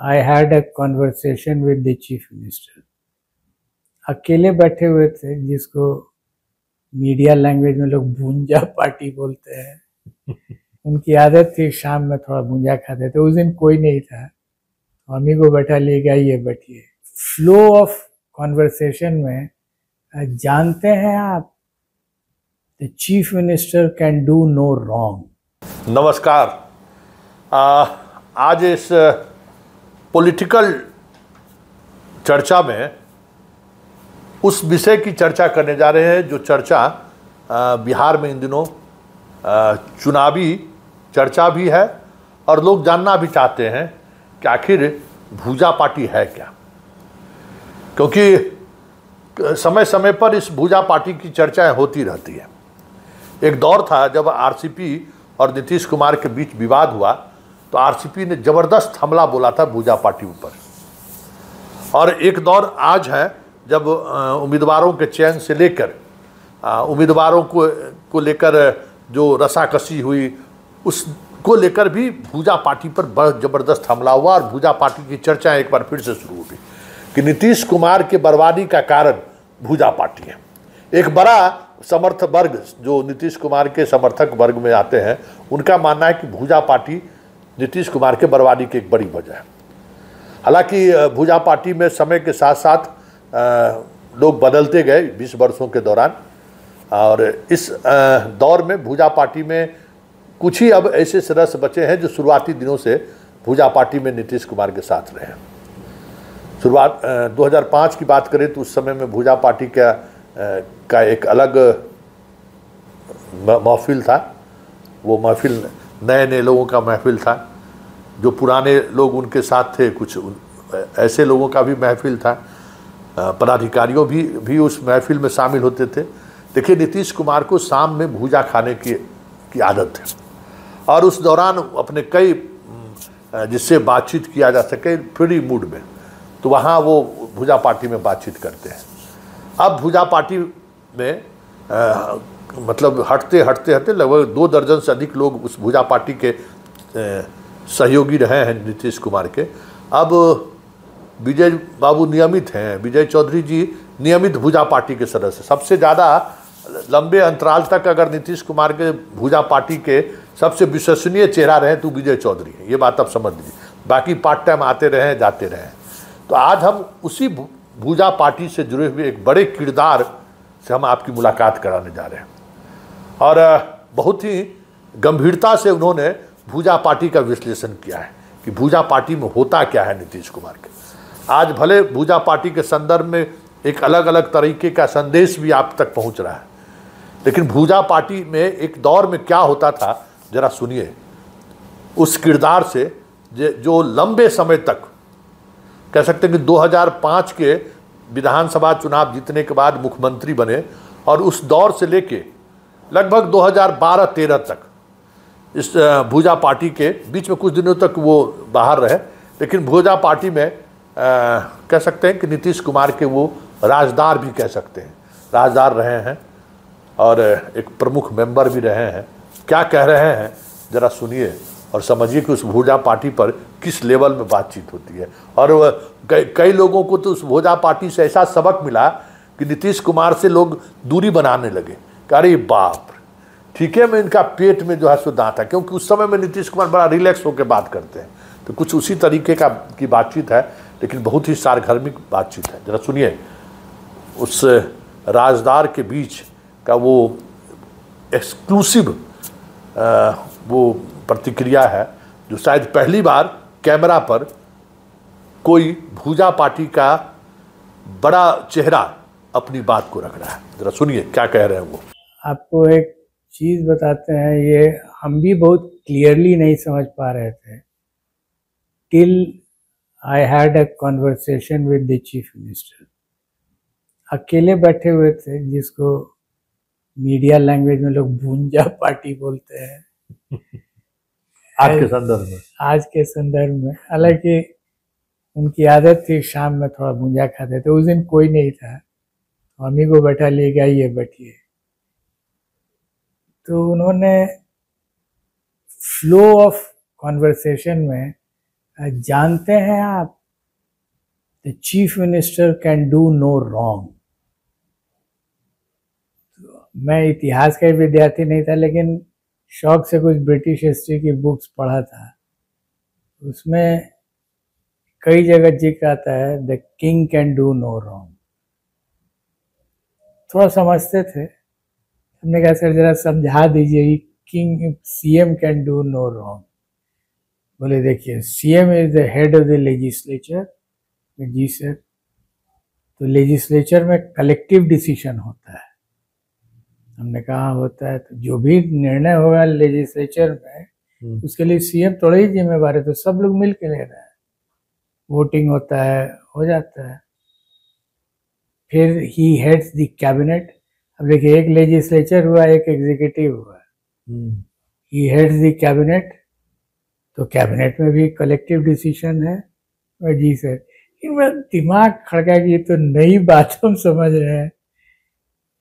I had a conversation with the chief minister. अकेले बैठे हुए थे, जिसको मीडिया लैंग्वेज में लोग भूंजा पार्टी बोलते हैं। उनकी आदत थी शाम में थोड़ा भूंजा खाते थे। उस दिन कोई नहीं था, मम्मी को बैठा ले गया, ये बैठिए। फ्लो ऑफ कॉन्वर्सेशन में जानते हैं आप, the chief minister can do no wrong. नमस्कार। आज इस पॉलिटिकल चर्चा में उस विषय की चर्चा करने जा रहे हैं जो चर्चा बिहार में इन दिनों चुनावी चर्चा भी है और लोग जानना भी चाहते हैं कि आखिर भूजा पार्टी है क्या। क्योंकि समय समय पर इस भूजा पार्टी की चर्चाएं होती रहती है। एक दौर था जब आरसीपी और नीतीश कुमार के बीच विवाद हुआ तो आरसीपी ने ज़बरदस्त हमला बोला था भूजा पार्टी ऊपर। और एक दौर आज है जब उम्मीदवारों के चयन से लेकर उम्मीदवारों को लेकर जो रसाकसी हुई उसको लेकर भी भूजा पार्टी पर बड़ा ज़बरदस्त हमला हुआ और भूजा पार्टी की चर्चा एक बार फिर से शुरू हो गई कि नीतीश कुमार के बर्बादी का कारण भूजा पार्टी है। एक बड़ा समर्थक वर्ग जो नीतीश कुमार के समर्थक वर्ग में आते हैं उनका मानना है कि भूजा पार्टी नीतीश कुमार के बर्बादी की एक बड़ी वजह है। हालांकि भूजा पार्टी में समय के साथ साथ लोग बदलते गए 20 वर्षों के दौरान, और इस दौर में भूजा पार्टी में कुछ ही अब ऐसे सदस्य बचे हैं जो शुरुआती दिनों से भूजा पार्टी में नीतीश कुमार के साथ रहे हैं। शुरुआत 2005 की बात करें तो उस समय में भूजा पार्टी का एक अलग महफिल था। वो महफिल नए नए लोगों का महफिल था। जो पुराने लोग उनके साथ थे, कुछ ऐसे लोगों का भी महफिल था। पदाधिकारियों भी उस महफिल में शामिल होते थे। देखिए, नीतीश कुमार को शाम में भूजा खाने की आदत है और उस दौरान अपने कई जिससे बातचीत किया जा सके फ्री मूड में, तो वहाँ वो भूजा पार्टी में बातचीत करते हैं। अब भूजा पार्टी में मतलब हटते लगभग 2 दर्जन से अधिक लोग उस भूजा पार्टी के सहयोगी रहे हैं नीतीश कुमार के। अब विजय बाबू नियमित हैं, विजय चौधरी जी नियमित भूजा पार्टी के सदस्य। सबसे ज़्यादा लंबे अंतराल तक अगर नीतीश कुमार के भूजा पार्टी के सबसे विश्वसनीय चेहरा रहे तो विजय चौधरी हैं। ये बात आप समझ लीजिए। बाकी पार्ट टाइम आते रहे जाते रहे। तो आज हम उसी भूजा पार्टी से जुड़े हुए एक बड़े किरदार से हम आपकी मुलाकात कराने जा रहे हैं और बहुत ही गंभीरता से उन्होंने भूजा पार्टी का विश्लेषण किया है कि भूजा पार्टी में होता क्या है नीतीश कुमार के। आज भले भूजा पार्टी के संदर्भ में एक अलग अलग तरीके का संदेश भी आप तक पहुंच रहा है, लेकिन भूजा पार्टी में एक दौर में क्या होता था जरा सुनिए उस किरदार से जो लंबे समय तक कह सकते हैं कि 2005 के विधानसभा चुनाव जीतने के बाद मुख्यमंत्री बने और उस दौर से लेके लगभग 2012-13 तक इस भूजा पार्टी के बीच में कुछ दिनों तक वो बाहर रहे, लेकिन भूजा पार्टी में कह सकते हैं कि नीतीश कुमार के वो राजदार भी कह सकते हैं, राजदार रहे हैं और एक प्रमुख मेंबर भी रहे हैं। क्या कह रहे हैं ज़रा सुनिए और समझिए कि उस भूजा पार्टी पर किस लेवल में बातचीत होती है। और कई लोगों को तो उस भूजा पार्टी से ऐसा सबक मिला कि नीतीश कुमार से लोग दूरी बनाने लगे। अरे बाप, ठीक है, मैं इनका पेट में जो है सो दांत है, क्योंकि उस समय में नीतीश कुमार बड़ा रिलैक्स होकर बात करते हैं। तो कुछ उसी तरीके की बातचीत है, लेकिन बहुत ही सारघर्मिक बातचीत है। जरा सुनिए उस राजदार के बीच का वो एक्सक्लूसिव वो प्रतिक्रिया है जो शायद पहली बार कैमरा पर कोई भूजा पार्टी का बड़ा चेहरा अपनी बात को रख रहा है। जरा सुनिए क्या कह रहे हैं वो। आपको एक चीज़ बताते हैं, ये हम भी बहुत क्लियरली नहीं समझ पा रहे थे till I had a conversation with the chief minister. अकेले बैठे हुए थे, जिसको मीडिया लैंग्वेज में लोग भूंजा पार्टी बोलते हैं आज के संदर्भ में। हालांकि उनकी आदत थी शाम में थोड़ा भूंजा खाते थे। उस दिन कोई नहीं था, मम्मी को बैठा ले गया, ये बैठिए। तो उन्होंने फ्लो ऑफ कॉन्वर्सेशन में जानते हैं आप, the chief minister can do no wrong. मैं इतिहास का विद्यार्थी नहीं था, लेकिन शौक से कुछ ब्रिटिश हिस्ट्री की बुक्स पढ़ा था। उसमें कई जगह जिक्र आता है the king can do no wrong. थोड़ा समझते थे, हमने कहा सर जरा समझा दीजिए, king CM can do no wrong. बोले देखिए, CM is the head of the legislature. जी सर। तो लेजिस्लेचर में कलेक्टिव डिसीजन होता है। हमने कहा होता है, तो जो भी निर्णय होगा लेजिस्लेचर में उसके लिए सीएम थोड़ा ही जिम्मेवार है, तो सब लोग मिल के ले रहे हैं, वोटिंग होता है, हो जाता है। फिर ही हेड्स द कैबिनेट। अब देखिए, एक लेजिस्लेचर हुआ, एक एग्जीक्यूटिव हुआ। ही हेड्स द कैबिनेट, तो कैबिनेट में भी कलेक्टिव डिसीजन है। और जी सर, मेरा दिमाग खड़का कि ये तो नई बात हम समझ रहे हैं।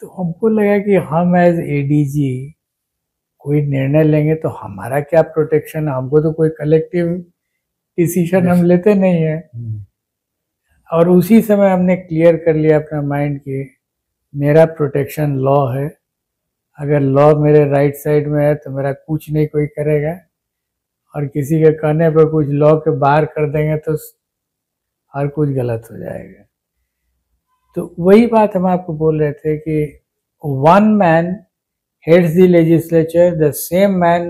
तो हमको लगा कि हम एज एडीजी कोई निर्णय लेंगे तो हमारा क्या प्रोटेक्शन है, हमको तो कोई कलेक्टिव डिसीजन हम लेते नहीं है। और उसी समय हमने क्लियर कर लिया अपना माइंड कि मेरा प्रोटेक्शन लॉ है। अगर लॉ मेरे राइट साइड में है तो मेरा कुछ नहीं कोई करेगा, और किसी के कहने पर कुछ लॉ के बाहर कर देंगे तो हर कुछ गलत हो जाएगा। तो वही बात हम आपको बोल रहे थे कि one man heads the legislature, the same man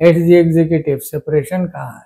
heads the executive. Separation कहाँ है?